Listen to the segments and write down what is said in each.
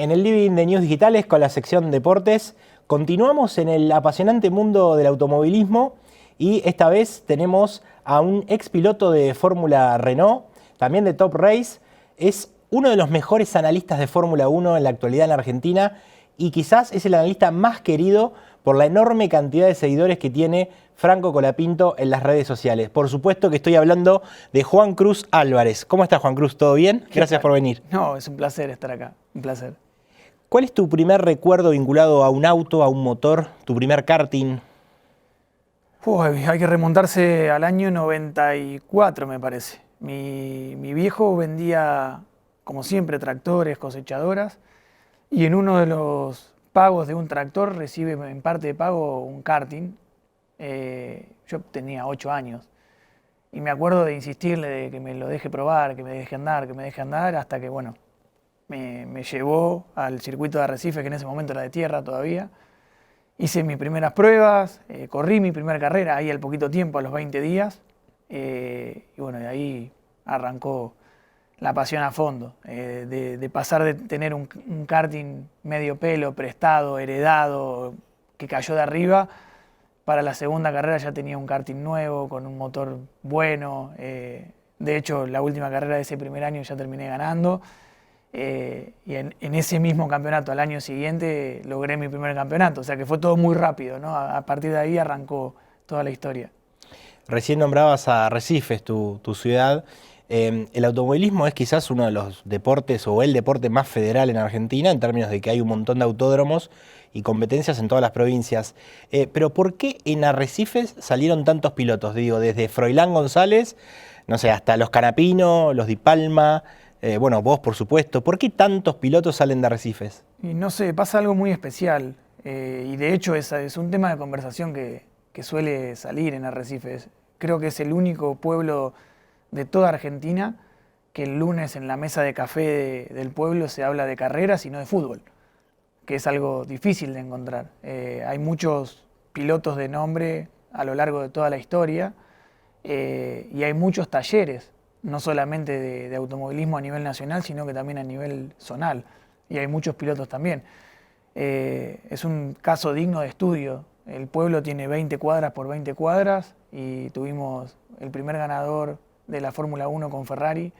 En el Living de News Digitales con la sección Deportes, continuamos en el apasionante mundo del automovilismo y esta vez tenemos a un ex piloto de Fórmula Renault, también de Top Race. Es uno de los mejores analistas de Fórmula 1 en la actualidad en la Argentina y quizás es el analista más querido por la enorme cantidad de seguidores que tiene Franco Colapinto en las redes sociales. Por supuesto que estoy hablando de Juan Cruz Álvarez. ¿Cómo estás, Juan Cruz? ¿Todo bien? Gracias por venir. No, es un placer estar acá, un placer. ¿Cuál es tu primer recuerdo vinculado a un auto, a un motor, tu primer karting? Uy, hay que remontarse al año 94, me parece. Mi viejo vendía, como siempre, tractores, cosechadoras, y en uno de los pagos de un tractor recibe en parte de pago un karting. Yo tenía 8 años y me acuerdo de insistirle de que me lo deje probar, que me deje andar, hasta que, bueno, me llevó al circuito de Arrecife, que en ese momento era de tierra todavía. Hice mis primeras pruebas, corrí mi primera carrera ahí al poquito tiempo, a los 20 días. Y bueno, de ahí arrancó la pasión a fondo. De pasar de tener un karting medio pelo, prestado, heredado, que cayó de arriba, para la segunda carrera ya tenía un karting nuevo, con un motor bueno. De hecho, la última carrera de ese primer año ya terminé ganando. Y en ese mismo campeonato, al año siguiente, logré mi primer campeonato. O sea que fue todo muy rápido, ¿no? A partir de ahí arrancó toda la historia. Recién nombrabas a Arrecifes, tu ciudad. El automovilismo es quizás uno de los deportes o el deporte más federal en Argentina, en términos de que hay un montón de autódromos y competencias en todas las provincias. Pero ¿por qué en Arrecifes salieron tantos pilotos? Digo, desde Froilán González, no sé, hasta los Canapino, los Di Palma, bueno, vos por supuesto. ¿Por qué tantos pilotos salen de Arrecifes? Y no sé, pasa algo muy especial. Y de hecho es un tema de conversación que suele salir en Arrecifes. Creo que es el único pueblo de toda Argentina que el lunes en la mesa de café del pueblo se habla de carreras y no de fútbol, que es algo difícil de encontrar. Hay muchos pilotos de nombre a lo largo de toda la historia y hay muchos talleres, no solamente de automovilismo a nivel nacional, sino que también a nivel zonal, y hay muchos pilotos también. Es un caso digno de estudio. El pueblo tiene 20 cuadras por 20 cuadras y tuvimos el primer ganador de la Fórmula 1 con Ferrari,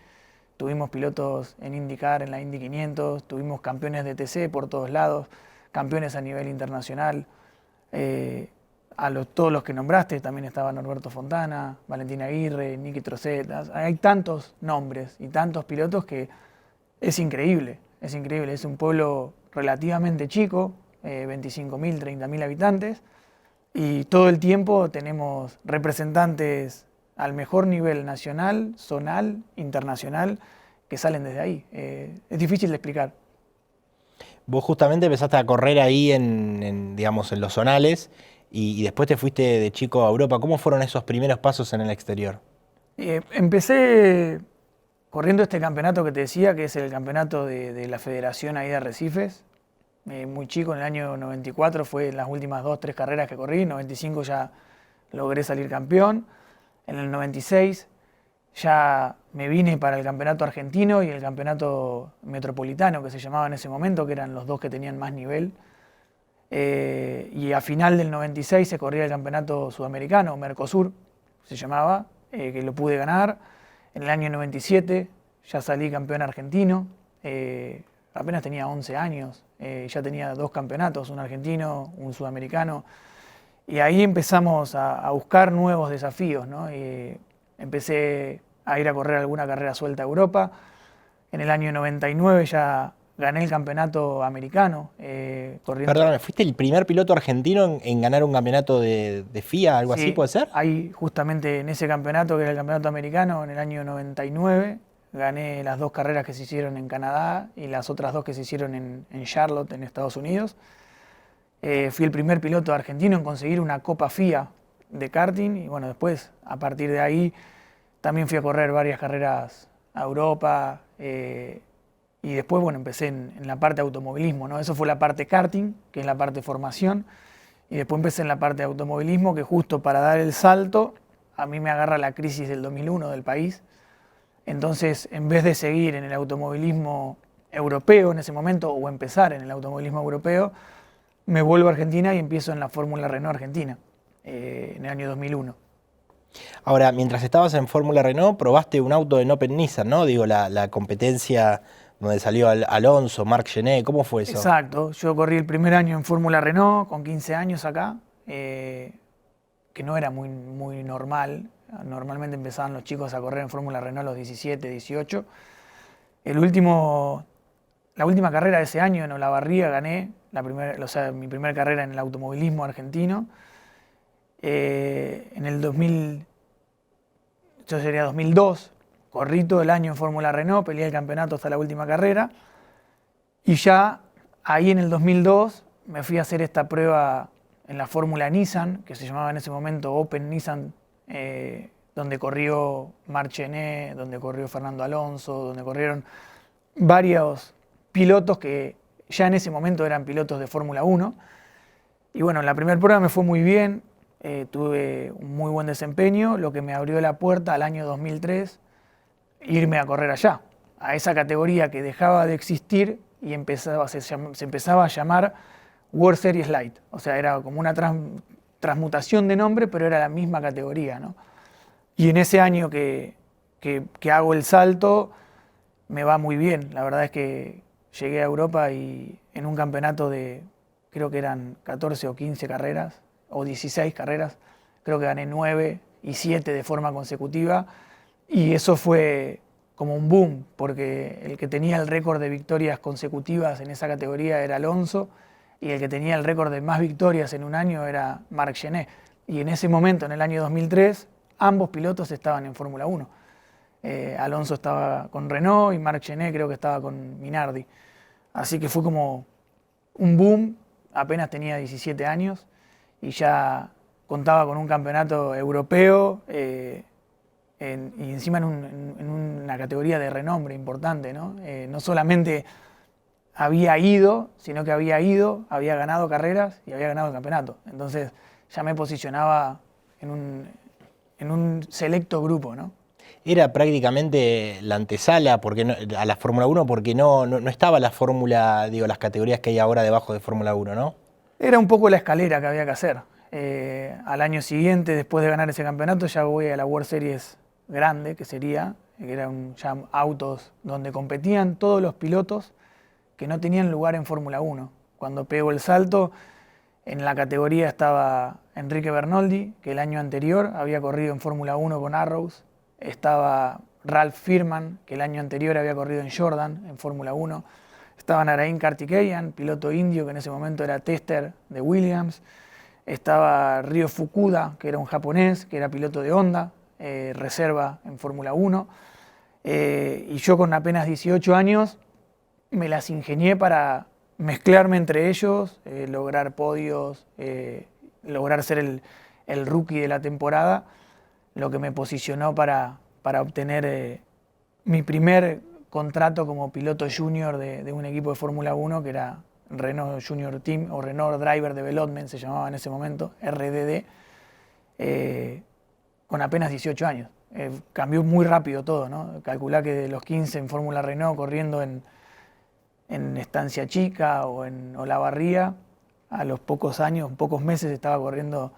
tuvimos pilotos en IndyCar, en la Indy 500, tuvimos campeones de TC por todos lados, campeones a nivel internacional. Todos los que nombraste, también estaba Norberto Fontana, Valentín Aguirre, Niki Trocet. Hay tantos nombres y tantos pilotos que es increíble, es increíble. Es un pueblo relativamente chico, 25.000, 30.000 habitantes, y todo el tiempo tenemos representantes al mejor nivel nacional, zonal, internacional, que salen desde ahí. Es difícil de explicar. Vos justamente empezaste a correr ahí digamos, en los zonales y después te fuiste de chico a Europa. ¿Cómo fueron esos primeros pasos en el exterior? Empecé corriendo este campeonato que te decía, que es el campeonato de la Federación ahí de Arrecifes. Muy chico, en el año 94 fue las últimas 2, 3 carreras que corrí. En 95 ya logré salir campeón. En el 96 ya me vine para el campeonato argentino y el campeonato metropolitano, que se llamaba en ese momento, que eran los dos que tenían más nivel. Y a final del 96 se corría el campeonato sudamericano, Mercosur se llamaba, que lo pude ganar. En el año 97 ya salí campeón argentino, apenas tenía 11 años, ya tenía 2 campeonatos, un argentino, un sudamericano. Y ahí empezamos a buscar nuevos desafíos, ¿no? Empecé a ir a correr alguna carrera suelta a Europa. En el año 99 ya gané el campeonato americano. Corriendo. Perdóname, ¿fuiste el primer piloto argentino en ganar un campeonato de FIA, algo así, puede ser? Ahí justamente en ese campeonato, que era el campeonato americano, en el año 99, gané las 2 carreras que se hicieron en Canadá y las otras 2 que se hicieron en Charlotte, en Estados Unidos. Fui el primer piloto argentino en conseguir una Copa FIA de karting y bueno, después a partir de ahí también fui a correr varias carreras a Europa y después bueno, empecé en la parte de automovilismo, ¿no? Eso fue la parte karting, que es la parte de formación, y después empecé en la parte de automovilismo, que justo para dar el salto a mí me agarra la crisis del 2001 del país. Entonces, en vez de seguir en el automovilismo europeo en ese momento, o empezar en el automovilismo europeo, me vuelvo a Argentina y empiezo en la Fórmula Renault Argentina, en el año 2001. Ahora, mientras estabas en Fórmula Renault, probaste un auto en Open Nissan, ¿no? Digo, la competencia donde salió Alonso, Marc Gené, ¿cómo fue eso? Exacto, yo corrí el primer año en Fórmula Renault, con 15 años acá, que no era muy normal. Normalmente empezaban los chicos a correr en Fórmula Renault a los 17, 18. La última carrera de ese año en Olavarría gané, mi primera carrera en el automovilismo argentino. En el 2002, corrí todo el año en Fórmula Renault, peleé el campeonato hasta la última carrera. Y ya ahí en el 2002 me fui a hacer esta prueba en la Fórmula Nissan, que se llamaba en ese momento Open Nissan, donde corrió Marc Gené, donde corrió Fernando Alonso, donde corrieron varios pilotos que ya en ese momento eran pilotos de Fórmula 1. Y bueno, la primera prueba me fue muy bien, tuve un muy buen desempeño, lo que me abrió la puerta al año 2003, irme a correr allá, a esa categoría que dejaba de existir y se empezaba a llamar World Series Light. O sea, era como una transmutación de nombre, pero era la misma categoría, ¿no? Y en ese año que hago el salto, me va muy bien. La verdad es que llegué a Europa y en un campeonato de, creo que eran 14 o 15 carreras, o 16 carreras, creo que gané 9 y 7 de forma consecutiva. Y eso fue como un boom, porque el que tenía el récord de victorias consecutivas en esa categoría era Alonso, y el que tenía el récord de más victorias en un año era Marc Gené. Y en ese momento, en el año 2003, ambos pilotos estaban en Fórmula 1. Alonso estaba con Renault y Marc Gené creo que estaba con Minardi. Así que fue como un boom, apenas tenía 17 años y ya contaba con un campeonato europeo, y encima en una categoría de renombre importante, ¿no? No solamente había ido, sino que había ganado carreras y había ganado el campeonato. Entonces ya me posicionaba en un selecto grupo, ¿no? Era prácticamente la antesala a la Fórmula 1 porque no estaba la fórmula, digo, las categorías que hay ahora debajo de Fórmula 1, ¿no? Era un poco la escalera que había que hacer. Al año siguiente, después de ganar ese campeonato, ya voy a la World Series grande, que eran ya autos donde competían todos los pilotos que no tenían lugar en Fórmula 1. Cuando pego el salto, en la categoría estaba Enrique Bernoldi, que el año anterior había corrido en Fórmula 1 con Arrows. Estaba Ralph Firman, que el año anterior había corrido en Jordan, en Fórmula 1. Estaba Narain Karthikeyan, piloto indio, que en ese momento era tester de Williams. Estaba Ryo Fukuda, que era un japonés, que era piloto de Honda, reserva en Fórmula 1. Y yo con apenas 18 años me las ingenié para mezclarme entre ellos, lograr podios, lograr ser el rookie de la temporada, lo que me posicionó para obtener mi primer contrato como piloto junior de un equipo de Fórmula 1 que era Renault Junior Team o Renault Driver Development, se llamaba en ese momento, RDD, con apenas 18 años. Cambió muy rápido todo, ¿no? Calculá que de los 15 en Fórmula Renault corriendo en Estancia Chica o en Olavarría, a los pocos años, pocos meses estaba corriendo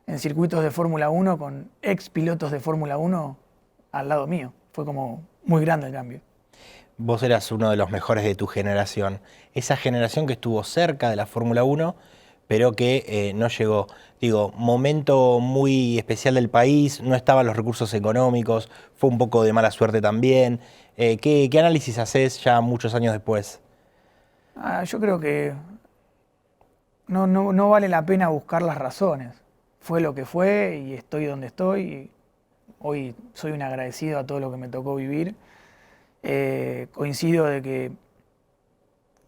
en circuitos de Fórmula 1 con ex pilotos de Fórmula 1 al lado mío. Fue como muy grande el cambio. Vos eras uno de los mejores de tu generación. Esa generación que estuvo cerca de la Fórmula 1, pero que no llegó. Digo, momento muy especial del país, no estaban los recursos económicos, fue un poco de mala suerte también. ¿Qué análisis haces ya muchos años después? Yo creo que no vale la pena buscar las razones. Fue lo que fue y estoy donde estoy. Y hoy soy un agradecido a todo lo que me tocó vivir. Coincido de que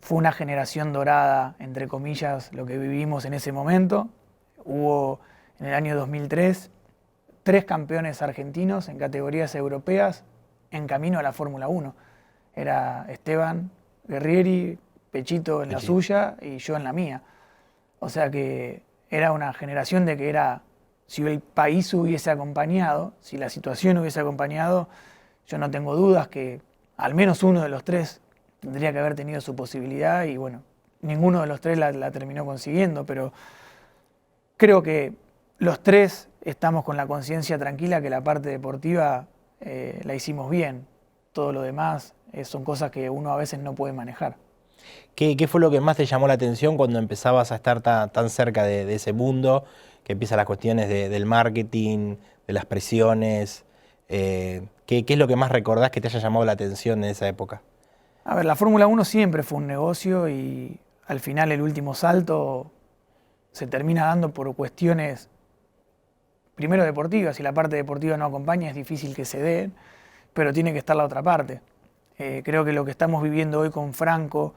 fue una generación dorada, entre comillas, lo que vivimos en ese momento. Hubo en el año 2003 3 campeones argentinos en categorías europeas en camino a la Fórmula 1. Era Esteban Guerrieri, Pechito en la suya y yo en la mía. O sea que era una generación de que era, si el país hubiese acompañado, si la situación hubiese acompañado, yo no tengo dudas que al menos uno de los 3 tendría que haber tenido su posibilidad y bueno, ninguno de los tres la terminó consiguiendo, pero creo que los tres estamos con la conciencia tranquila que la parte deportiva la hicimos bien. Todo lo demás son cosas que uno a veces no puede manejar. ¿Qué fue lo que más te llamó la atención cuando empezabas a estar tan cerca de ese mundo, que empiezan las cuestiones del marketing, de las presiones? ¿Qué es lo que más recordás que te haya llamado la atención en esa época? A ver, la Fórmula 1 siempre fue un negocio y al final el último salto se termina dando por cuestiones, primero deportivas. Si la parte deportiva no acompaña es difícil que se dé, pero tiene que estar la otra parte. Creo que lo que estamos viviendo hoy con Franco,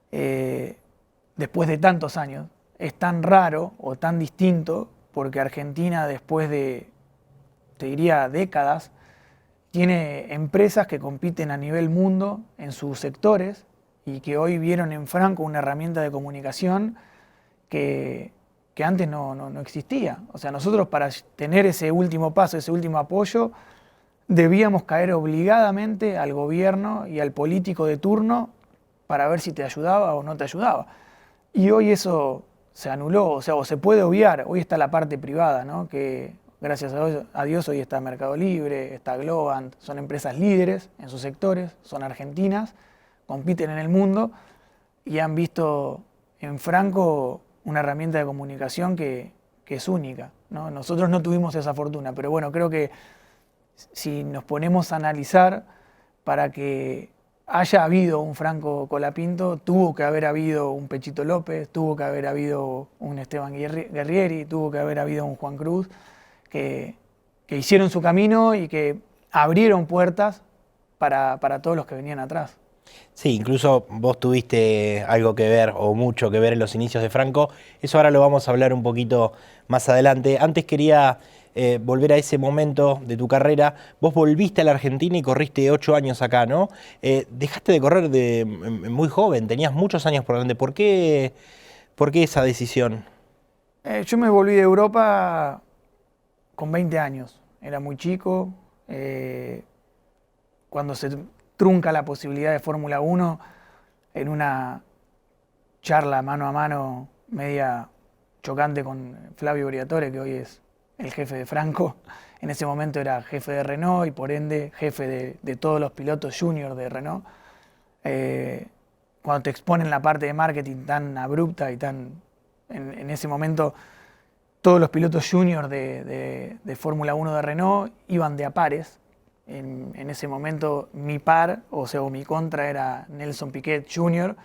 después de tantos años, es tan raro o tan distinto porque Argentina después de, te diría, décadas, tiene empresas que compiten a nivel mundo en sus sectores y que hoy vieron en Franco una herramienta de comunicación que antes no existía. O sea, nosotros para tener ese último paso, ese último apoyo, debíamos caer obligadamente al gobierno y al político de turno para ver si te ayudaba o no te ayudaba. Y hoy eso se anuló, o sea, o se puede obviar. Hoy está la parte privada, ¿no? Que gracias a Dios hoy está Mercado Libre, está Globant, son empresas líderes en sus sectores, son argentinas, compiten en el mundo y han visto en Franco una herramienta de comunicación que es única, ¿no? Nosotros no tuvimos esa fortuna, pero bueno, creo que si nos ponemos a analizar, para que haya habido un Franco Colapinto, tuvo que haber habido un Pechito López, tuvo que haber habido un Esteban Guerrieri, tuvo que haber habido un Juan Cruz, que hicieron su camino y que abrieron puertas para todos los que venían atrás. Sí, incluso vos tuviste algo que ver o mucho que ver en los inicios de Franco. Eso ahora lo vamos a hablar un poquito más adelante. Antes quería volver a ese momento de tu carrera. Vos volviste a la Argentina y corriste 8 años acá, ¿no? Dejaste de correr muy joven, tenías muchos años por delante. ¿Por qué esa decisión? Yo me volví de Europa con 20 años. Era muy chico. Cuando se trunca la posibilidad de Fórmula 1 en una charla mano a mano media chocante con Flavio Briatore, que hoy es el jefe de Franco. En ese momento era jefe de Renault y por ende jefe de todos los pilotos juniors de Renault. Cuando te exponen la parte de marketing tan abrupta y tan... En ese momento todos los pilotos juniors de Fórmula 1 de Renault iban de a pares. En ese momento mi par, o sea, o mi contra era Nelson Piquet Jr.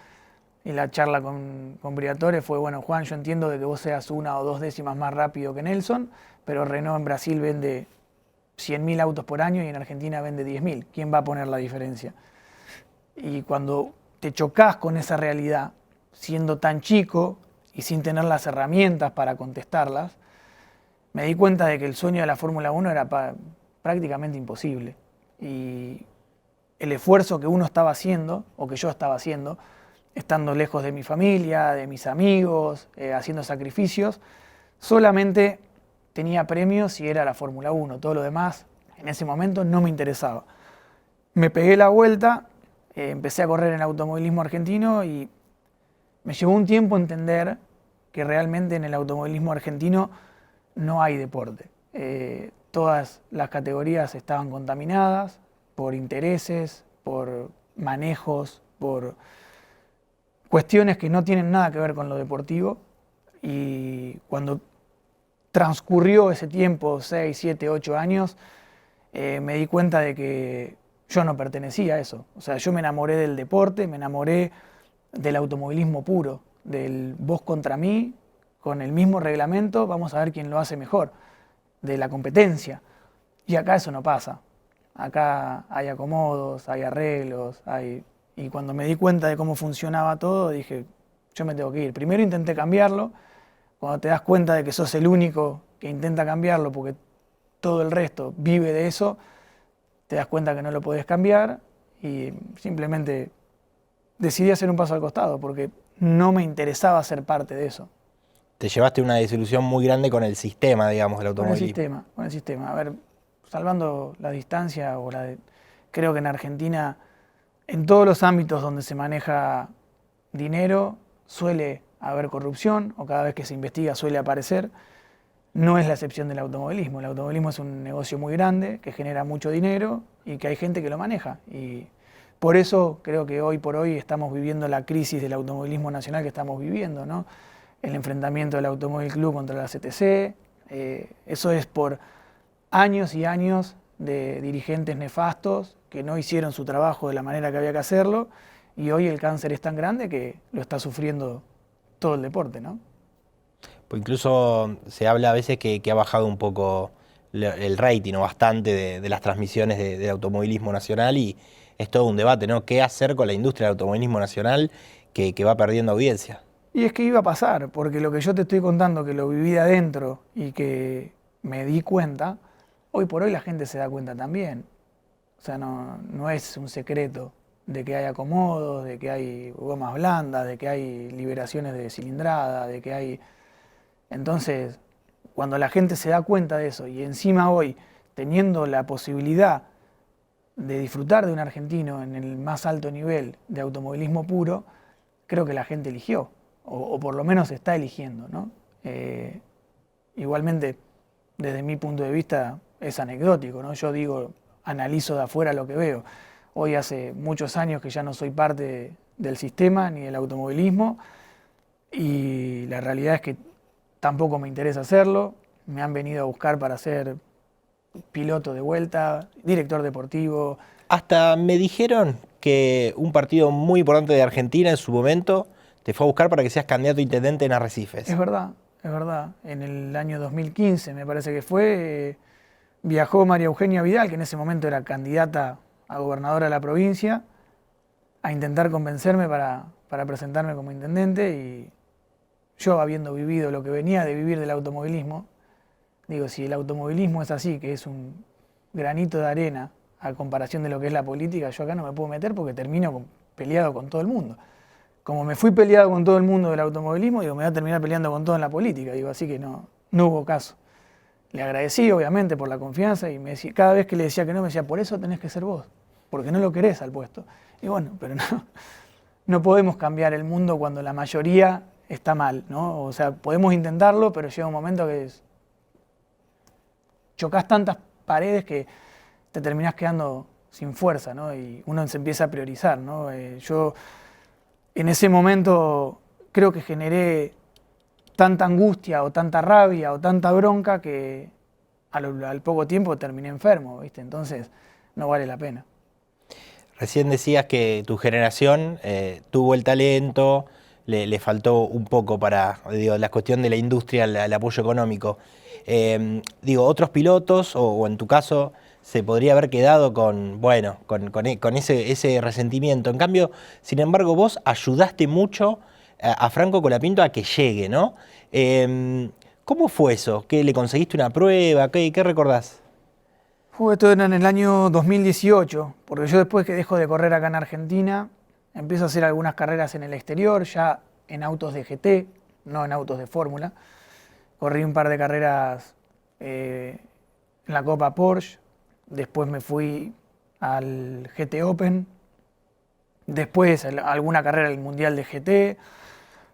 Y la charla con Briatore fue, bueno, Juan, yo entiendo de que vos seas 1 o 2 décimas más rápido que Nelson, pero Renault en Brasil vende 100.000 autos por año y en Argentina vende 10.000. ¿Quién va a poner la diferencia? Y cuando te chocas con esa realidad, siendo tan chico y sin tener las herramientas para contestarlas, me di cuenta de que el sueño de la Fórmula 1 era prácticamente imposible. Y el esfuerzo que uno estaba haciendo, o que yo estaba haciendo, estando lejos de mi familia, de mis amigos, haciendo sacrificios, solamente tenía premios si era la Fórmula 1. Todo lo demás, en ese momento, no me interesaba. Me pegué la vuelta, empecé a correr en el automovilismo argentino y me llevó un tiempo entender que realmente en el automovilismo argentino no hay deporte. Todas las categorías estaban contaminadas por intereses, por manejos, por cuestiones que no tienen nada que ver con lo deportivo. Y cuando transcurrió ese tiempo, 6, 7, 8 años, me di cuenta de que yo no pertenecía a eso. O sea, yo me enamoré del deporte, me enamoré del automovilismo puro, del vos contra mí, con el mismo reglamento, vamos a ver quién lo hace mejor, de la competencia. Y acá eso no pasa. Acá hay acomodos, hay arreglos, y cuando me di cuenta de cómo funcionaba todo, dije, yo me tengo que ir. Primero intenté cambiarlo, cuando te das cuenta de que sos el único que intenta cambiarlo porque todo el resto vive de eso, te das cuenta que no lo podés cambiar y simplemente decidí hacer un paso al costado porque no me interesaba ser parte de eso. Te llevaste una desilusión muy grande con el sistema, digamos, del automovilismo. Con el sistema. A ver, salvando la distancia, creo que en Argentina En todos los ámbitos donde se maneja dinero suele haber corrupción, o cada vez que se investiga suele aparecer. No es la excepción del automovilismo. El automovilismo es un negocio muy grande, que genera mucho dinero y que hay gente que lo maneja. Y por eso creo que hoy por hoy estamos viviendo la crisis del automovilismo nacional que estamos viviendo, ¿no? El enfrentamiento del Automóvil Club contra la CTC, eso es por años y años de dirigentes nefastos que no hicieron su trabajo de la manera que había que hacerlo, y hoy el cáncer es tan grande que lo está sufriendo todo el deporte, ¿no? Pues incluso se habla a veces que ha bajado un poco el rating o bastante de las transmisiones del automovilismo nacional, y es todo un debate, ¿no? ¿Qué hacer con la industria del automovilismo nacional que va perdiendo audiencia? Y es que iba a pasar, porque lo que yo te estoy contando, que lo viví de adentro y que me di cuenta, hoy por hoy la gente se da cuenta también. O sea, no es un secreto de que hay acomodos, de que hay gomas blandas, de que hay liberaciones de cilindrada, de que hay... Entonces, cuando la gente se da cuenta de eso y encima hoy, teniendo la posibilidad de disfrutar de un argentino en el más alto nivel de automovilismo puro, creo que la gente eligió, o por lo menos está eligiendo, ¿no? Igualmente, desde mi punto de vista, es anecdótico, ¿no? Yo digo, analizo de afuera lo que veo. Hoy hace muchos años que ya no soy parte del sistema ni del automovilismo, y la realidad es que tampoco me interesa hacerlo. Me han venido a buscar para ser piloto de vuelta, director deportivo. Hasta me dijeron que un partido muy importante de Argentina en su momento te fue a buscar para que seas candidato a intendente en Arrecifes. Es verdad, es verdad. En el año 2015, me parece que fue, viajó María Eugenia Vidal, que en ese momento era candidata a gobernadora de la provincia, a intentar convencerme para presentarme como intendente, y yo, habiendo vivido lo que venía de vivir del automovilismo, digo, si el automovilismo es así, que es un granito de arena a comparación de lo que es la política, yo acá no me puedo meter porque termino peleado con todo el mundo. Como me fui peleado con todo el mundo del automovilismo, digo, me voy a terminar peleando con todo en la política, digo, así que no hubo caso. Le agradecí, obviamente, por la confianza, y me decía, cada vez que le decía que no, me decía, por eso tenés que ser vos, porque no lo querés al puesto. Y bueno, pero no podemos cambiar el mundo cuando la mayoría está mal, ¿no? O sea, podemos intentarlo, pero llega un momento que chocás tantas paredes que te terminás quedando sin fuerza, ¿no? Y uno se empieza a priorizar, ¿no? Yo en ese momento creo que generé tanta angustia o tanta rabia o tanta bronca que al poco tiempo terminé enfermo, ¿viste? Entonces no vale la pena. Recién decías que tu generación tuvo el talento, le faltó un poco para, digo, la cuestión de la industria, el apoyo económico. Digo, otros pilotos, o en tu caso, se podría haber quedado con, bueno, con ese resentimiento. En cambio, sin embargo, vos ayudaste mucho a Franco Colapinto a que llegue, ¿no? ¿Cómo fue eso? ¿Que le conseguiste una prueba? ¿Qué recordás? Esto era en el año 2018, porque yo, después que dejo de correr acá en Argentina, empiezo a hacer algunas carreras en el exterior, ya en autos de GT, no en autos de fórmula. Corrí un par de carreras en la Copa Porsche, después me fui al GT Open, después alguna carrera del Mundial de GT,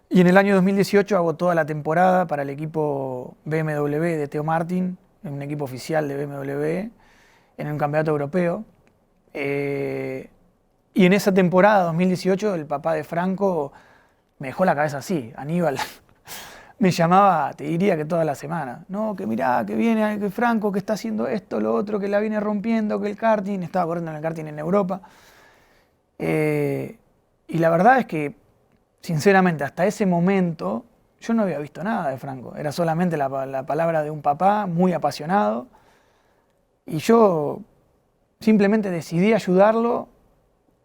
y en el año 2018 hago toda la temporada para el equipo BMW de Theo Martin, en un equipo oficial de BMW, en un campeonato europeo. Y en esa temporada, 2018, el papá de Franco me dejó la cabeza así. Aníbal me llamaba, te diría que toda la semana. No, que mirá, que viene que Franco, que está haciendo esto, lo otro, que la viene rompiendo, que el karting, estaba corriendo en el karting en Europa. Y la verdad es que, sinceramente, hasta ese momento yo no había visto nada de Franco. Era solamente la palabra de un papá muy apasionado. Y yo simplemente decidí ayudarlo,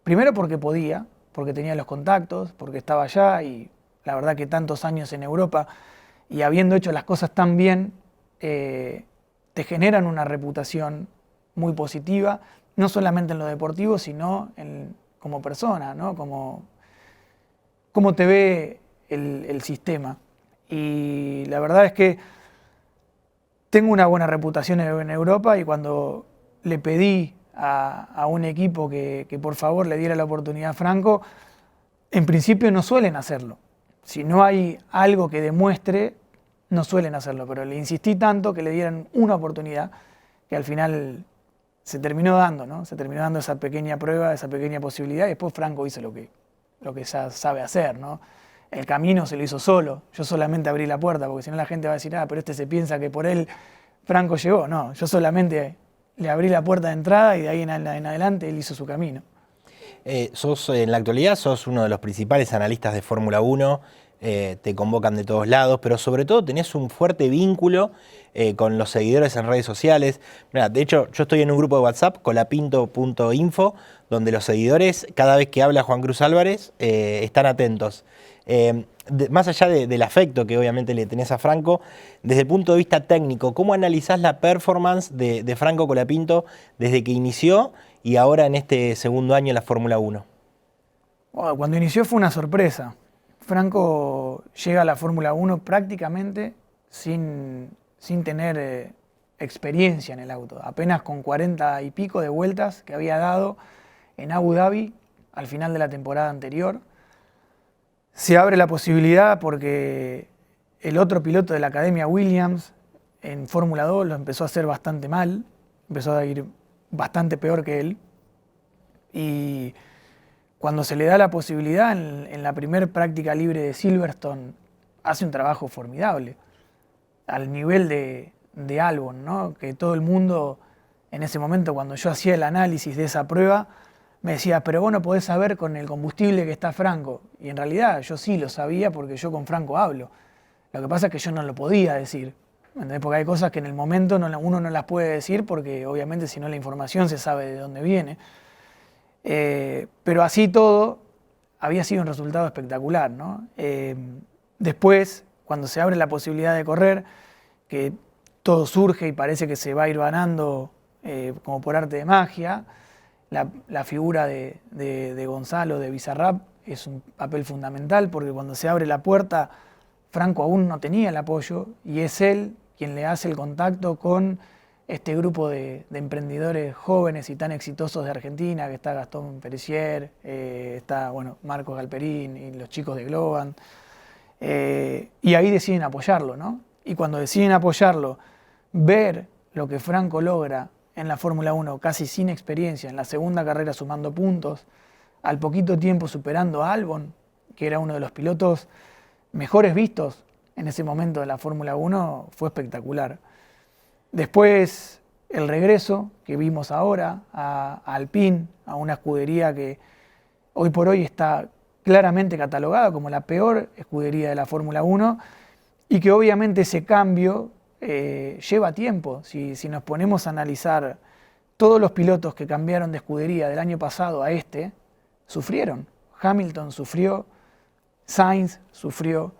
primero porque podía, porque tenía los contactos, porque estaba allá, y la verdad que tantos años en Europa y habiendo hecho las cosas tan bien, te generan una reputación muy positiva, no solamente en lo deportivo, sino como persona, ¿no? Como te ve el sistema. Y la verdad es que tengo una buena reputación en Europa, y cuando le pedí a un equipo que por favor le diera la oportunidad a Franco, en principio no suelen hacerlo. Si no hay algo que demuestre, no suelen hacerlo, pero le insistí tanto que le dieran una oportunidad que al final se terminó dando, ¿no? Se terminó dando esa pequeña prueba, esa pequeña posibilidad, y después Franco hizo lo que ya sabe hacer, ¿no? El camino se lo hizo solo, yo solamente abrí la puerta, porque si no la gente va a decir, pero este se piensa que por él Franco llegó. No, yo solamente le abrí la puerta de entrada y de ahí en adelante él hizo su camino. En la actualidad sos uno de los principales analistas de Fórmula 1, te convocan de todos lados, pero sobre todo tenés un fuerte vínculo con los seguidores en redes sociales. Mirá, de hecho, yo estoy en un grupo de WhatsApp, colapinto.info, donde los seguidores, cada vez que habla Juan Cruz Álvarez, están atentos. Más allá del afecto que obviamente le tenés a Franco, desde el punto de vista técnico, ¿cómo analizás la performance de Franco Colapinto desde que inició y ahora en este segundo año en la Fórmula 1? Bueno, cuando inició fue una sorpresa. Franco llega a la Fórmula 1 prácticamente sin tener experiencia en el auto, apenas con 40 y pico de vueltas que había dado en Abu Dhabi al final de la temporada anterior. Se abre la posibilidad porque el otro piloto de la Academia Williams en Fórmula 2 lo empezó a hacer bastante mal, empezó a ir bastante peor que él. Y cuando se le da la posibilidad en la primera práctica libre de Silverstone, hace un trabajo formidable, al nivel de Albon, ¿no? Que todo el mundo en ese momento, cuando yo hacía el análisis de esa prueba, me decía, pero vos no podés saber con el combustible que está Franco. Y en realidad yo sí lo sabía porque yo con Franco hablo. Lo que pasa es que yo no lo podía decir, ¿entendés? Porque hay cosas que en el momento uno no las puede decir porque obviamente si no la información se sabe de dónde viene. Pero así todo había sido un resultado espectacular, ¿no? Después, cuando se abre la posibilidad de correr, que todo surge y parece que se va a ir ganando como por arte de magia, la figura de Gonzalo, de Bizarrap, es un papel fundamental porque cuando se abre la puerta, Franco aún no tenía el apoyo y es él quien le hace el contacto con este grupo de emprendedores jóvenes y tan exitosos de Argentina, que está Gastón Pericier, está Marcos Galperín y los chicos de Globan, y ahí deciden apoyarlo, ¿no? Y cuando deciden apoyarlo, ver lo que Franco logra en la Fórmula 1 casi sin experiencia, en la segunda carrera sumando puntos, al poquito tiempo superando a Albon, que era uno de los pilotos mejores vistos en ese momento de la Fórmula 1, fue espectacular. Después el regreso que vimos ahora a Alpine, a una escudería que hoy por hoy está claramente catalogada como la peor escudería de la Fórmula 1 y que obviamente ese cambio lleva tiempo. Si nos ponemos a analizar todos los pilotos que cambiaron de escudería del año pasado a este, sufrieron. Hamilton sufrió, Sainz sufrió,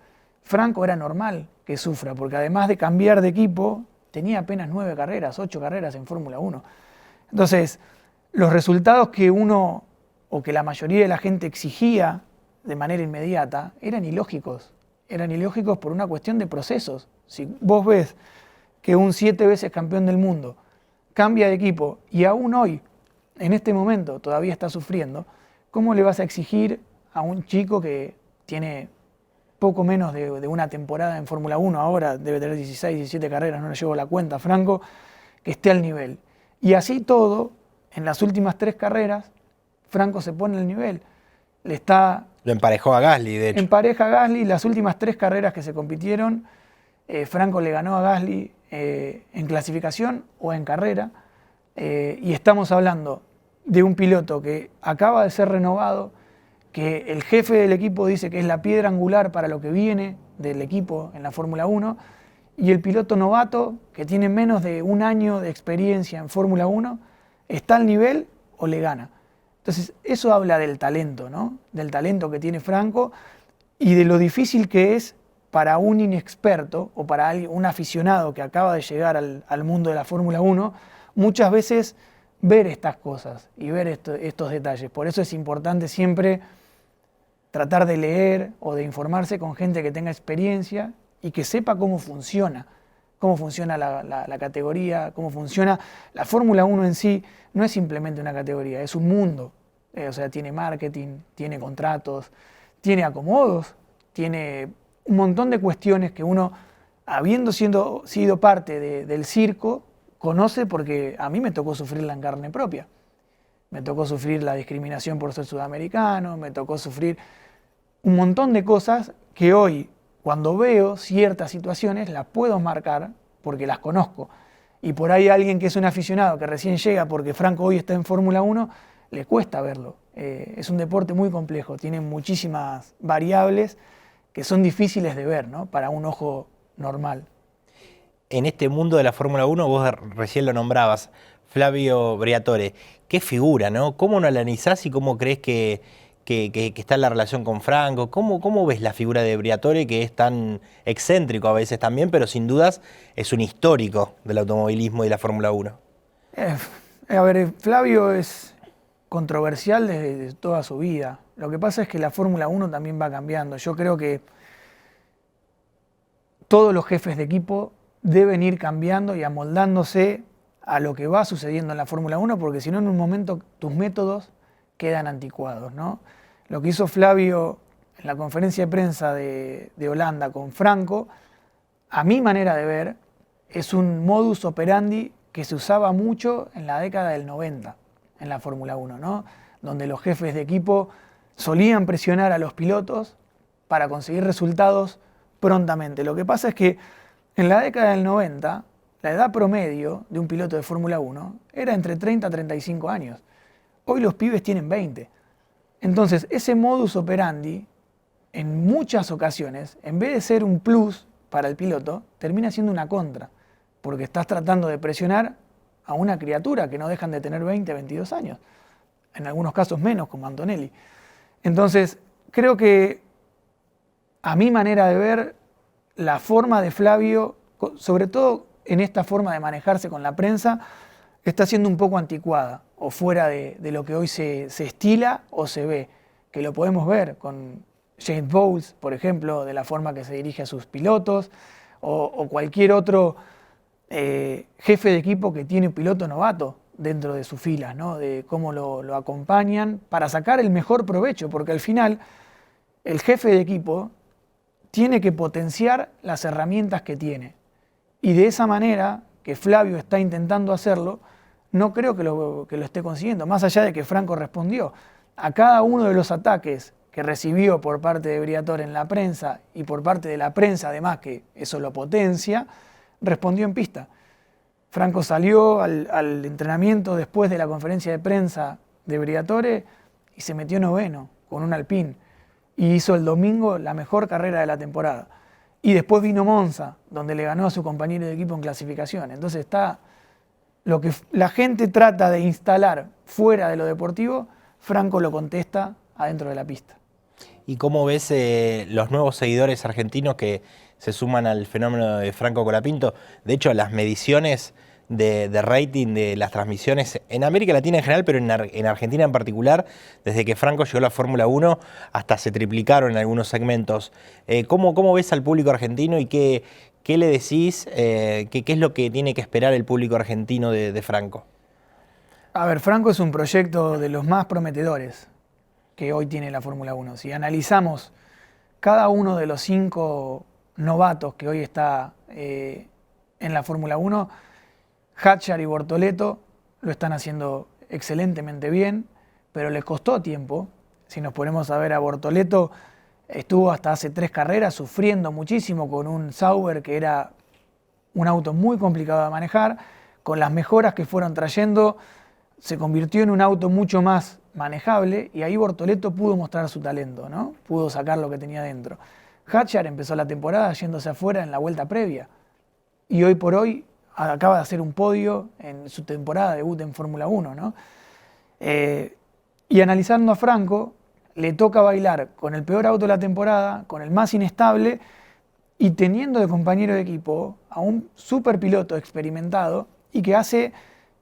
Franco era normal que sufra, porque además de cambiar de equipo, tenía apenas 9 carreras, 8 carreras en Fórmula 1. Entonces, los resultados que uno, o que la mayoría de la gente exigía de manera inmediata, eran ilógicos. Eran ilógicos por una cuestión de procesos. Si vos ves que un 7 veces campeón del mundo cambia de equipo y aún hoy, en este momento, todavía está sufriendo, ¿cómo le vas a exigir a un chico que tiene poco menos de una temporada en Fórmula 1, ahora debe tener 16, 17 carreras, no le llevo la cuenta, Franco, que esté al nivel? Y así todo, en las últimas 3 carreras, Franco se pone al nivel. Lo emparejó a Gasly, de hecho. Empareja a Gasly, las últimas 3 carreras que se compitieron, Franco le ganó a Gasly en clasificación o en carrera, y estamos hablando de un piloto que acaba de ser renovado, que el jefe del equipo dice que es la piedra angular para lo que viene del equipo en la Fórmula 1, y el piloto novato, que tiene menos de un año de experiencia en Fórmula 1, está al nivel o le gana. Entonces, eso habla del talento, ¿no? Del talento que tiene Franco y de lo difícil que es para un inexperto o para un aficionado que acaba de llegar al mundo de la Fórmula 1, muchas veces ver estas cosas y ver estos detalles. Por eso es importante siempre tratar de leer o de informarse con gente que tenga experiencia y que sepa cómo funciona cómo funciona la categoría, cómo funciona. La Fórmula 1 en sí no es simplemente una categoría, es un mundo. O sea, tiene marketing, tiene contratos, tiene acomodos, tiene un montón de cuestiones que uno, habiendo sido parte del circo, conoce porque a mí me tocó sufrirla en carne propia. Me tocó sufrir la discriminación por ser sudamericano, me tocó sufrir un montón de cosas que hoy, cuando veo ciertas situaciones, las puedo marcar porque las conozco. Y por ahí alguien que es un aficionado que recién llega porque Franco hoy está en Fórmula 1, le cuesta verlo. Es un deporte muy complejo, tiene muchísimas variables que son difíciles de ver, ¿no?, para un ojo normal. En este mundo de la Fórmula 1, vos recién lo nombrabas, Flavio Briatore, qué figura, ¿no? ¿Cómo lo analizás y cómo crees que está la relación con Franco? ¿Cómo ves la figura de Briatore, que es tan excéntrico a veces también, pero sin dudas es un histórico del automovilismo y de la Fórmula 1? A ver, Flavio es controversial desde toda su vida. Lo que pasa es que la Fórmula 1 también va cambiando. Yo creo que todos los jefes de equipo deben ir cambiando y amoldándose a lo que va sucediendo en la Fórmula 1, porque si no, en un momento tus métodos quedan anticuados, ¿no? Lo que hizo Flavio en la conferencia de prensa de Holanda con Franco, a mi manera de ver, es un modus operandi que se usaba mucho en la década del 90 en la Fórmula 1, ¿no?, donde los jefes de equipo solían presionar a los pilotos para conseguir resultados prontamente. Lo que pasa es que en la década del 90, la edad promedio de un piloto de Fórmula 1 era entre 30 a 35 años. Hoy los pibes tienen 20. Entonces, ese modus operandi, en muchas ocasiones, en vez de ser un plus para el piloto, termina siendo una contra, porque estás tratando de presionar a una criatura que no dejan de tener 20, 22 años. En algunos casos menos, como Antonelli. Entonces, creo que, a mi manera de ver, la forma de Flavio, sobre todo en esta forma de manejarse con la prensa, está siendo un poco anticuada o fuera de lo que hoy se estila o se ve, que lo podemos ver con James Bowles, por ejemplo, de la forma que se dirige a sus pilotos, o cualquier otro jefe de equipo que tiene un piloto novato dentro de sus filas, ¿no?, de cómo lo acompañan para sacar el mejor provecho, porque al final el jefe de equipo tiene que potenciar las herramientas que tiene. Y de esa manera, que Flavio está intentando hacerlo, no creo que lo esté consiguiendo, más allá de que Franco respondió a cada uno de los ataques que recibió por parte de Briatore en la prensa y por parte de la prensa, además, que eso lo potencia, respondió en pista. Franco salió al entrenamiento después de la conferencia de prensa de Briatore y se metió noveno con un Alpine. Y hizo el domingo la mejor carrera de la temporada. Y después vino Monza, donde le ganó a su compañero de equipo en clasificación. Entonces está lo que la gente trata de instalar fuera de lo deportivo, Franco lo contesta adentro de la pista. ¿Y cómo ves los nuevos seguidores argentinos que se suman al fenómeno de Franco Colapinto? De hecho, las mediciones de rating de las transmisiones en América Latina en general, pero en Argentina en particular, desde que Franco llegó a la Fórmula 1, hasta se triplicaron en algunos segmentos. ¿Cómo ves al público argentino y qué le decís? ¿Qué es lo que tiene que esperar el público argentino de Franco? A ver, Franco es un proyecto de los más prometedores que hoy tiene la Fórmula 1. Si analizamos cada uno de los 5 novatos que hoy está en la Fórmula 1, Hadjar y Bortoleto lo están haciendo excelentemente bien, pero les costó tiempo. Si nos ponemos a ver a Bortoleto, estuvo hasta hace 3 carreras sufriendo muchísimo con un Sauber que era un auto muy complicado de manejar. Con las mejoras que fueron trayendo, se convirtió en un auto mucho más manejable y ahí Bortoleto pudo mostrar su talento, ¿no? Pudo sacar lo que tenía dentro. Hadjar empezó la temporada yéndose afuera en la vuelta previa y hoy por hoy acaba de hacer un podio en su temporada de debut en Fórmula 1, ¿no? Y analizando a Franco, le toca bailar con el peor auto de la temporada, con el más inestable y teniendo de compañero de equipo a un superpiloto experimentado y que hace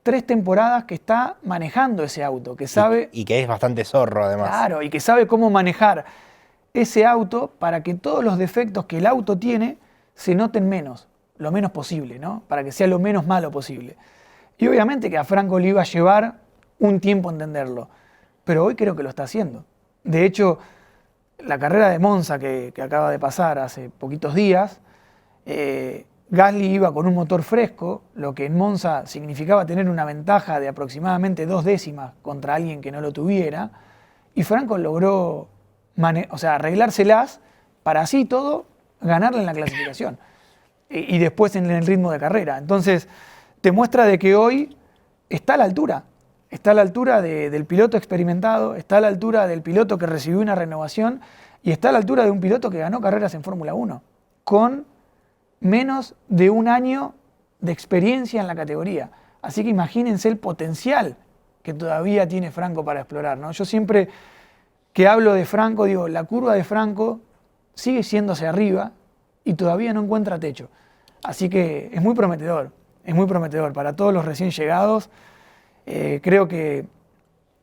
3 temporadas que está manejando ese auto, que sabe... Y que es bastante zorro, además. Claro, y que sabe cómo manejar ese auto para que todos los defectos que el auto tiene se noten menos. lo menos posible, ¿no? Para que sea lo menos malo posible. Y obviamente que a Franco le iba a llevar un tiempo entenderlo, pero hoy creo que lo está haciendo. De hecho, la carrera de Monza que acaba de pasar hace poquitos días, Gasly iba con un motor fresco, lo que en Monza significaba tener una ventaja de aproximadamente 2 décimas contra alguien que no lo tuviera, y Franco logró arreglárselas para así todo ganarle en la clasificación y después en el ritmo de carrera. Entonces, te muestra de que hoy está a la altura. Está a la altura del piloto experimentado, está a la altura del piloto que recibió una renovación y está a la altura de un piloto que ganó carreras en Fórmula 1 con menos de un año de experiencia en la categoría. Así que imagínense el potencial que todavía tiene Franco para explorar, ¿no? Yo siempre que hablo de Franco digo, la curva de Franco sigue siendo hacia arriba y todavía no encuentra techo. Así que es muy prometedor para todos los recién llegados. Creo que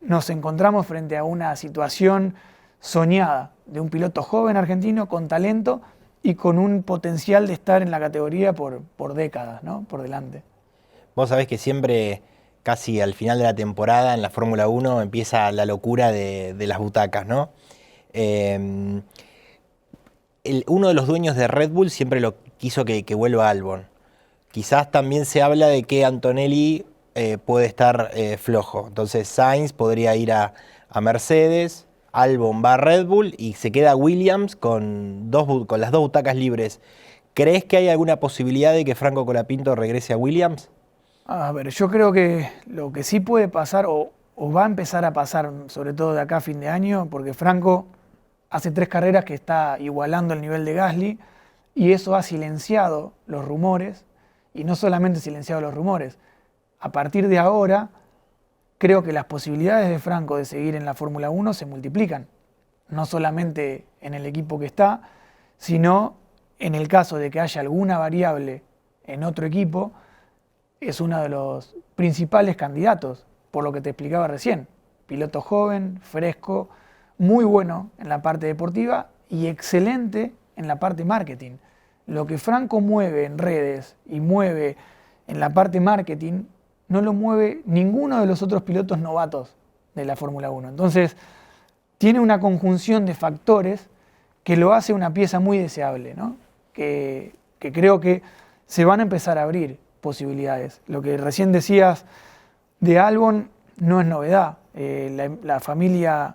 nos encontramos frente a una situación soñada de un piloto joven argentino con talento y con un potencial de estar en la categoría por décadas, ¿no? Por delante. Vos sabés que siempre, casi al final de la temporada, en la Fórmula 1 empieza la locura de las butacas, ¿no? Uno de los dueños de Red Bull siempre lo quiso que vuelva a Albon. Quizás también se habla de que Antonelli puede estar flojo. Entonces Sainz podría ir a Mercedes, Albon va a Red Bull y se queda Williams con las 2 butacas libres. ¿Crees que hay alguna posibilidad de que Franco Colapinto regrese a Williams? A ver, yo creo que lo que sí puede pasar o va a empezar a pasar, sobre todo de acá a fin de año, porque Franco hace 3 carreras que está igualando el nivel de Gasly y eso ha silenciado los rumores, y no solamente silenciado los rumores. A partir de ahora, creo que las posibilidades de Franco de seguir en la Fórmula 1 se multiplican, no solamente en el equipo que está, sino en el caso de que haya alguna variable en otro equipo, es uno de los principales candidatos, por lo que te explicaba recién. Piloto joven, fresco, muy bueno en la parte deportiva y excelente en la parte marketing. Lo que Franco mueve en redes y mueve en la parte marketing no lo mueve ninguno de los otros pilotos novatos de la Fórmula 1. Entonces, tiene una conjunción de factores que lo hace una pieza muy deseable, ¿no? Que creo que se van a empezar a abrir posibilidades. Lo que recién decías de Albon no es novedad. La familia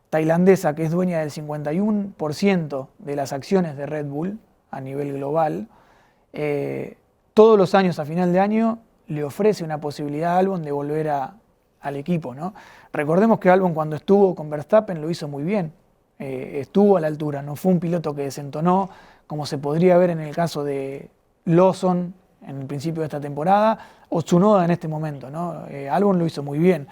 tailandesa, que es dueña del 51% de las acciones de Red Bull a nivel global, todos los años a final de año le ofrece una posibilidad a Albon de volver al equipo, ¿no? Recordemos que Albon cuando estuvo con Verstappen lo hizo muy bien, estuvo a la altura, no fue un piloto que desentonó, como se podría ver en el caso de Lawson en el principio de esta temporada, o Tsunoda en este momento, ¿no? Albon lo hizo muy bien.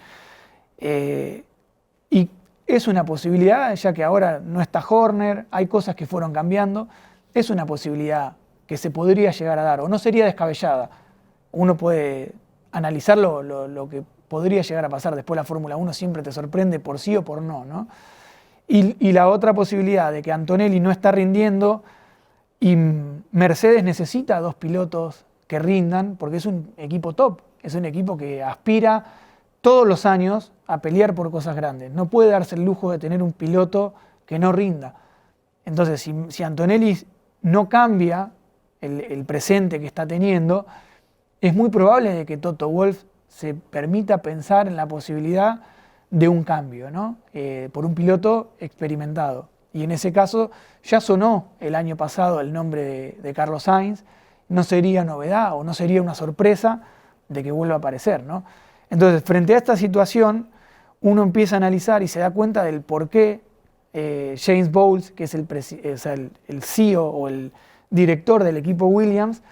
Y es una posibilidad, ya que ahora no está Horner, hay cosas que fueron cambiando, es una posibilidad que se podría llegar a dar, o no sería descabellada. Uno puede analizar lo que podría llegar a pasar. Después la Fórmula 1 siempre te sorprende por sí o por no, ¿no? Y la otra posibilidad de que Antonelli no está rindiendo y Mercedes necesita 2 pilotos que rindan, porque es un equipo top, es un equipo que aspira todos los años a pelear por cosas grandes. No puede darse el lujo de tener un piloto que no rinda. Entonces, si Antonelli no cambia el presente que está teniendo, es muy probable de que Toto Wolff se permita pensar en la posibilidad de un cambio, ¿no? Por un piloto experimentado. Y en ese caso ya sonó el año pasado el nombre de Carlos Sainz, no sería novedad o no sería una sorpresa de que vuelva a aparecer, ¿no? Entonces, frente a esta situación, uno empieza a analizar y se da cuenta del por qué James Bowles, que es el CEO o el director del equipo Williams,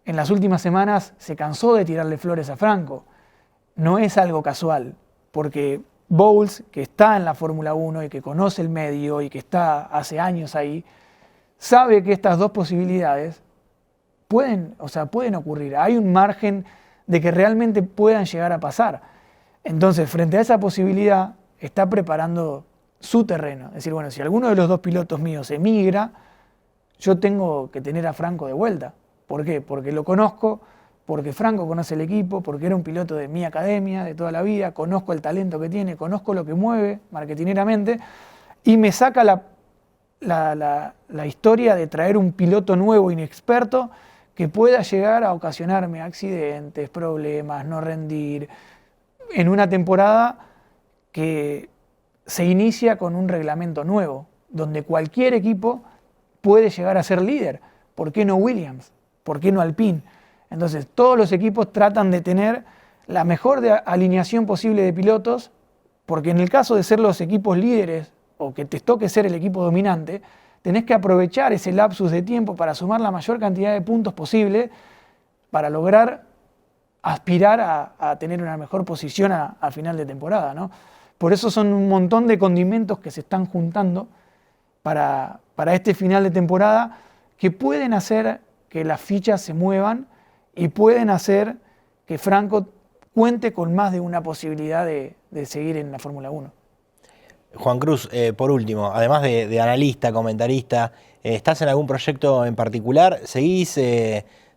en las últimas semanas se cansó de tirarle flores a Franco. No es algo casual, porque Bowles, que está en la Fórmula 1 y que conoce el medio y que está hace años ahí, sabe que estas 2 posibilidades pueden ocurrir. Hay un margen de que realmente puedan llegar a pasar. Entonces, frente a esa posibilidad, está preparando su terreno. Es decir, bueno, si alguno de los 2 pilotos míos emigra, yo tengo que tener a Franco de vuelta. ¿Por qué? Porque lo conozco, porque Franco conoce el equipo, porque era un piloto de mi academia de toda la vida, conozco el talento que tiene, conozco lo que mueve marketineramente y me saca la historia de traer un piloto nuevo, inexperto, que pueda llegar a ocasionarme accidentes, problemas, no rendir, en una temporada que se inicia con un reglamento nuevo, donde cualquier equipo puede llegar a ser líder. ¿Por qué no Williams? ¿Por qué no Alpine? Entonces, todos los equipos tratan de tener la mejor alineación posible de pilotos, porque en el caso de ser los equipos líderes o que te toque ser el equipo dominante, tenés que aprovechar ese lapsus de tiempo para sumar la mayor cantidad de puntos posible para lograr aspirar a tener una mejor posición a final de temporada, ¿no? Por eso son un montón de condimentos que se están juntando para este final de temporada que pueden hacer que las fichas se muevan y pueden hacer que Franco cuente con más de una posibilidad de seguir en la Fórmula 1. Juan Cruz, por último, además de analista, comentarista, ¿estás en algún proyecto en particular? ¿Seguís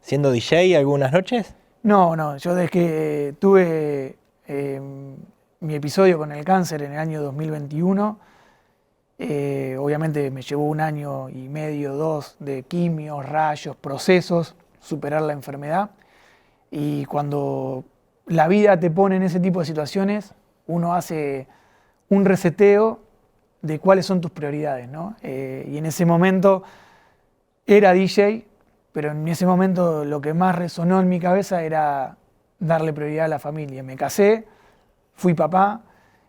siendo DJ algunas noches? No, yo desde que tuve mi episodio con el cáncer en el año 2021, obviamente me llevó 1 año y medio, 2 de quimios, rayos, procesos, superar la enfermedad. Y cuando la vida te pone en ese tipo de situaciones, uno hace un reseteo de cuáles son tus prioridades, ¿no? Y en ese momento era DJ, pero en ese momento lo que más resonó en mi cabeza era darle prioridad a la familia. Me casé, fui papá,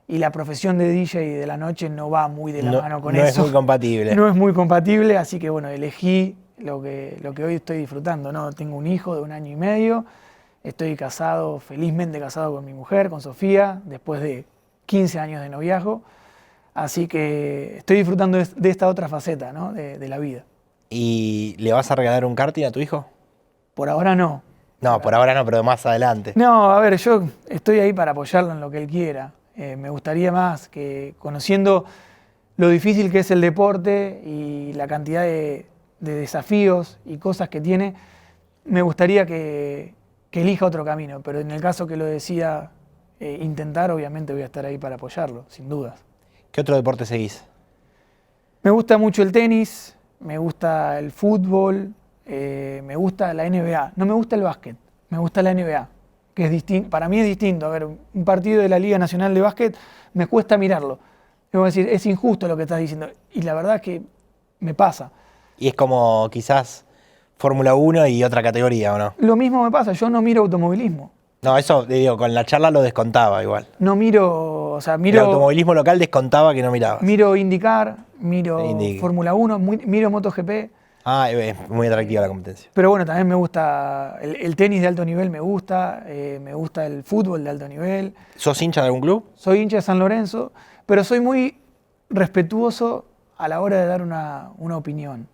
y la profesión de DJ de la noche no va muy de la mano con eso. No es muy compatible. No es muy compatible, así que bueno, elegí lo que hoy estoy disfrutando, ¿no? Tengo un hijo de 1 año y medio, estoy casado, felizmente casado con mi mujer, con Sofía, después de 15 años de noviazgo, así que estoy disfrutando de esta otra faceta, ¿no? de la vida. ¿Y le vas a regalar un karting a tu hijo? Por ahora no. No, por ahora no, pero más adelante. No, a ver, yo estoy ahí para apoyarlo en lo que él quiera. Me gustaría más que, conociendo lo difícil que es el deporte y la cantidad de desafíos y cosas que tiene, me gustaría que elija otro camino, pero en el caso que lo decida intentar, obviamente voy a estar ahí para apoyarlo, sin dudas. ¿Qué otro deporte seguís? Me gusta mucho el tenis, me gusta el fútbol, me gusta la NBA. No me gusta el básquet, me gusta la NBA, que es distinto. Para mí es distinto. A ver, un partido de la Liga Nacional de Básquet me cuesta mirarlo. Debo decir, es injusto lo que estás diciendo. Y la verdad es que me pasa. Y es como quizás Fórmula 1 y otra categoría, ¿o no? Lo mismo me pasa, yo no miro automovilismo. No, eso, digo, con la charla lo descontaba igual. No miro, o sea, El automovilismo local descontaba que no mirabas. Miro IndyCar, miro Fórmula 1, miro MotoGP. Ah, es muy atractiva la competencia. Pero bueno, también me gusta el tenis de alto nivel, me gusta el fútbol de alto nivel. ¿Sos hincha de algún club? Soy hincha de San Lorenzo, pero soy muy respetuoso a la hora de dar una opinión.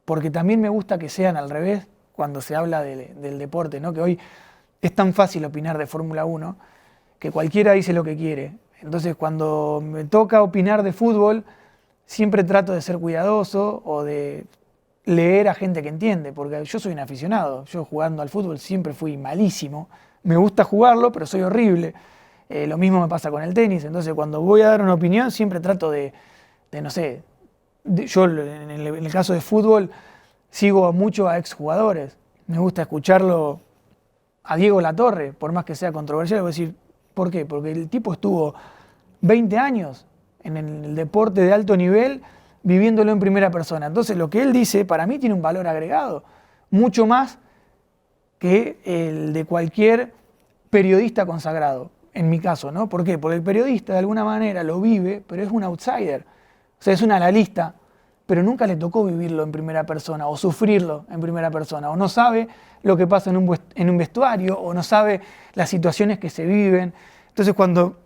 Porque también me gusta que sean al revés cuando se habla del deporte, ¿no? Que hoy es tan fácil opinar de Fórmula 1 que cualquiera dice lo que quiere. Entonces, cuando me toca opinar de fútbol, siempre trato de ser cuidadoso o de leer a gente que entiende, porque yo soy un aficionado. Yo jugando al fútbol siempre fui malísimo. Me gusta jugarlo, pero soy horrible. Lo mismo me pasa con el tenis. Entonces, cuando voy a dar una opinión, siempre trato de no sé, yo en el caso de fútbol sigo mucho a exjugadores. Me gusta escucharlo a Diego Latorre, por más que sea controversial. Voy a decir, ¿por qué? Porque el tipo estuvo 20 años en el deporte de alto nivel, viviéndolo en primera persona. Entonces, lo que él dice, para mí, tiene un valor agregado, mucho más que el de cualquier periodista consagrado, en mi caso, ¿no? ¿Por qué? Porque el periodista, de alguna manera, lo vive, pero es un outsider. O sea, es un analista, pero nunca le tocó vivirlo en primera persona o sufrirlo en primera persona, o no sabe lo que pasa en un vestuario, o no sabe las situaciones que se viven. Entonces, cuando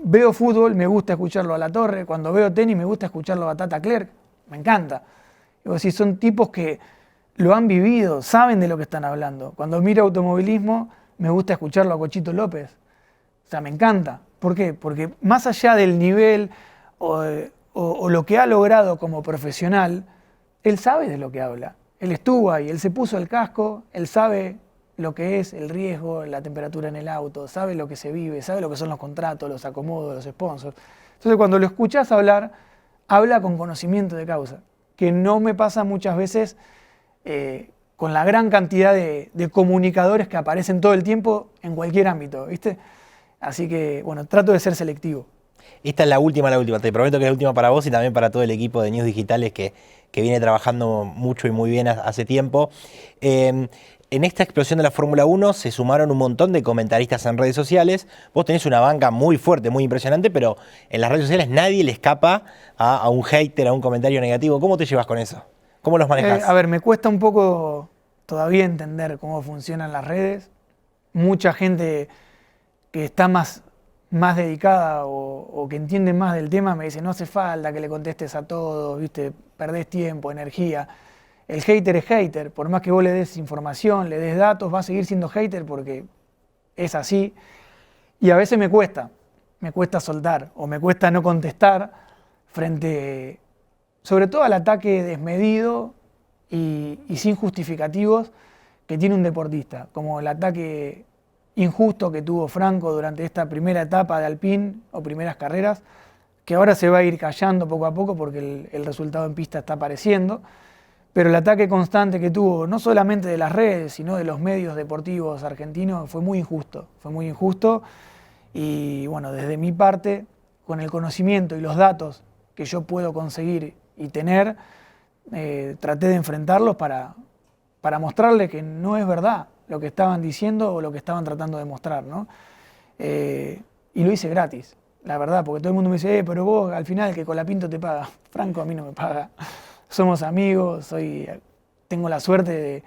veo fútbol, me gusta escucharlo a Latorre. Cuando veo tenis, me gusta escucharlo a Tata Clerc. Me encanta. Digo, si son tipos que lo han vivido, saben de lo que están hablando. Cuando miro automovilismo, me gusta escucharlo a Cochito López. O sea, me encanta. ¿Por qué? Porque más allá del nivel o lo que ha logrado como profesional, él sabe de lo que habla. Él estuvo ahí, él se puso el casco, él sabe lo que es el riesgo, la temperatura en el auto, sabe lo que se vive, sabe lo que son los contratos, los acomodos, los sponsors. Entonces cuando lo escuchás hablar, habla con conocimiento de causa, que no me pasa muchas veces con la gran cantidad de comunicadores que aparecen todo el tiempo en cualquier ámbito, ¿viste? Así que, bueno, trato de ser selectivo. Esta es la última. Te prometo que es la última para vos y también para todo el equipo de News Digitales que viene trabajando mucho y muy bien hace tiempo. En esta explosión de la Fórmula 1 se sumaron un montón de comentaristas en redes sociales. Vos tenés una banca muy fuerte, muy impresionante, pero en las redes sociales nadie le escapa a un hater, a un comentario negativo. ¿Cómo te llevas con eso? ¿Cómo los manejás? A ver, me cuesta un poco todavía entender cómo funcionan las redes. Mucha gente que está más dedicada o que entiende más del tema me dice, no hace falta que le contestes a todos, ¿viste? Perdés tiempo, energía. El hater es hater, por más que vos le des información, le des datos, va a seguir siendo hater porque es así. Y a veces me cuesta soltar o me cuesta no contestar frente, sobre todo al ataque desmedido y sin justificativos que tiene un deportista, como el ataque injusto que tuvo Franco durante esta primera etapa de Alpine o primeras carreras, que ahora se va a ir callando poco a poco porque el resultado en pista está apareciendo. Pero el ataque constante que tuvo, no solamente de las redes, sino de los medios deportivos argentinos, fue muy injusto. Fue muy injusto y bueno, desde mi parte, con el conocimiento y los datos que yo puedo conseguir y tener, traté de enfrentarlos para mostrarle que no es verdad lo que estaban diciendo o lo que estaban tratando de mostrar, ¿no? Y lo hice gratis, la verdad, porque todo el mundo me dice, pero vos al final que Colapinto te paga. Franco a mí no me paga. Somos amigos, tengo la suerte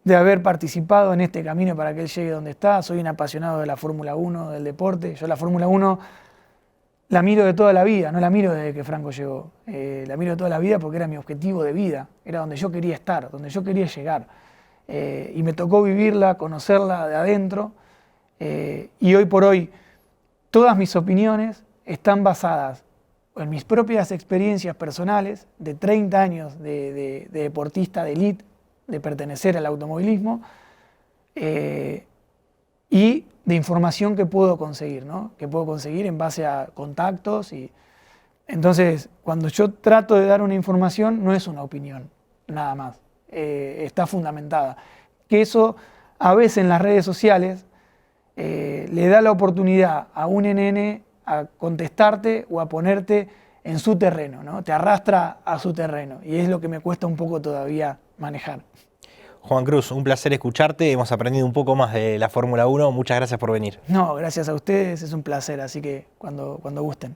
de haber participado en este camino para que él llegue donde está. Soy un apasionado de la Fórmula 1, del deporte. Yo la Fórmula 1 la miro de toda la vida, no la miro desde que Franco llegó. La miro de toda la vida porque era mi objetivo de vida, era donde yo quería estar, donde yo quería llegar. Y me tocó vivirla, conocerla de adentro. Y hoy por hoy, todas mis opiniones están basadas en mis propias experiencias personales de 30 años de deportista de élite, de pertenecer al automovilismo, y de información que puedo conseguir, ¿no? Que puedo conseguir en base a contactos. Entonces, cuando yo trato de dar una información, no es una opinión, nada más. Está fundamentada. Que eso, a veces en las redes sociales, le da la oportunidad a un NN a contestarte o a ponerte en su terreno, ¿no? Te arrastra a su terreno y es lo que me cuesta un poco todavía manejar. Juan Cruz, un placer escucharte, hemos aprendido un poco más de la Fórmula 1, muchas gracias por venir. No, gracias a ustedes, es un placer, así que cuando gusten.